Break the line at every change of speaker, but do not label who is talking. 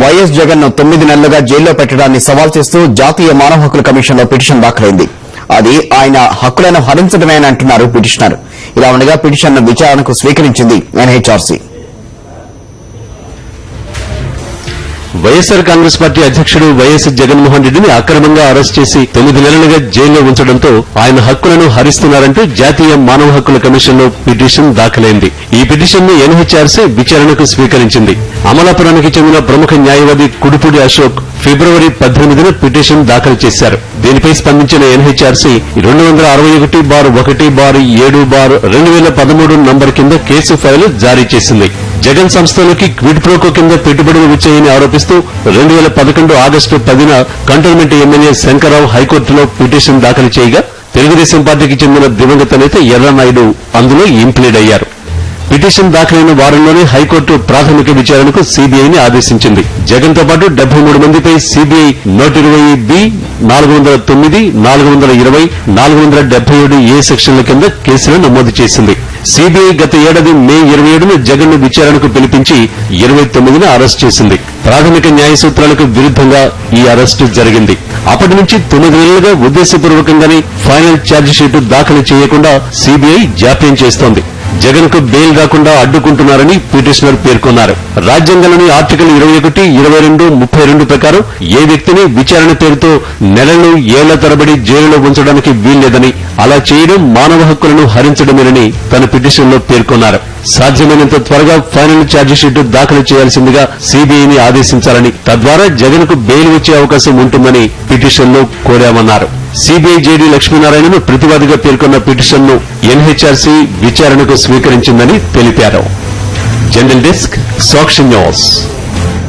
YS Jagan ను 9 నెలలుగా జైల్లో పెట్టడాన్ని సవాల్ చేస్తూ జాతీయ మానవ హక్కుల కమిషన్లో పిటిషన్ దాఖలైంది. అది ఆయన హక్కులను హరించడమే అని అంటున్నారు పిటిషనర్. ఇలా ఉండగా పిటిషన్ను విచారణకు స్వీకరించింది ఎన్హెచ్ఆర్సీ.
వైఎస్ఆర్ కాంగ్రెస్ పార్టీ అధ్యక్షుడు వైఎస్ జగన్మోహన్ రెడ్డిని అక్రమంగా అరెస్ట్ చేసి 9 నెలలుగా జైల్లో ఉంచడంతో ఆయన హక్కులను హరిస్తున్నారంటూ జాతీయ మానవ హక్కుల కమిషన్లో పిటిషన్ దాఖలైంది. ఈ పిటిషన్ను ఎన్హెచ్ఆర్సీ విచారణకు స్వీకరించింది. అమలాపురానికి చెందిన ప్రముఖ న్యాయవాది కుడుపూడి అశోక్ ఫిబ్రవరి 18న పిటిషన్ దాఖలు చేశారు. దీనిపై స్పందించిన ఎన్హెచ్ఆర్సీ 261/1/7/2013 నంబర్ కింద కేసు ఫైలు జారీ చేసింది. జగన్ సంస్థలకి క్విడ్ ప్రోకో కింద పెట్టుబడులు వచ్చాయని ఆరోపిస్తూ 2011 ఆగస్టు 10న కంటోన్మెంట్ ఎమ్మెల్యే శంకర్రావు హైకోర్టులో పిటిషన్ దాఖలు చేయగా తెలుగుదేశం పార్టీకి చెందిన దివంగత నేత ఎర్రనాయుడు అందులో ఇంప్లీడ్ అయ్యారు. పిటిషన్ దాఖలైన వారంలోనే హైకోర్టు ప్రాథమిక విచారణకు సీబీఐని ఆదేశించింది. జగన్ తో పాటు 73 మందిపై సీబీఐ 120B, 409, 420, 477A సెక్షన్ల కింద కేసులు నమోదు చేసింది. సీబీఐ గత ఏడాది మే 27న జగన్ ను విచారణకు పిలిపించి 29న అరెస్ట్ చేసింది. ప్రాథమిక న్యాయ సూత్రాలకు విరుద్ధంగా ఈ అరెస్టు జరిగింది. అప్పటి నుంచి 9 నెలలుగా ఉద్దేశపూర్వకంగానే ఫైనల్ ఛార్జిషీటు దాఖలు చేయకుండా సీబీఐ జాప్యం చేస్తోంది. జగన్ కు బెయిల్ రాకుండా అడ్డుకుంటున్నారని పిటిషనర్ పేర్కొన్నారు. రాజ్యాంగంలోని ఆర్టికల్ 21, 22, 32 ప్రకారం ఏ వ్యక్తిని విచారణ పేరుతో నెలలు ఏళ్ల తరబడి జైలులో ఉంచడానికి వీల్లేదని, అలా చేయడం మానవ హక్కులను హరించడమేనని తన పిటిషన్లో పేర్కొన్నారు. సాధ్యమైనంత త్వరగా ఫైనల్ ఛార్జిషీటు దాఖలు చేయాల్సిందిగా సీబీఐని ఆదేశించాలని, తద్వారా జగన్ కు బెయిల్ వచ్చే అవకాశం ఉంటుందని పిటిషన్లో కోరామన్నారు. సీబీఐ జేడీ లక్ష్మీనారాయణను ప్రతివాదిగా పేర్కొన్న పిటిషన్ను ఎన్హెచ్ఆర్సీ విచారణకు స్వీకరించిందని తెలిపారు. జనరల్ డెస్క్, సాక్షి న్యూస్.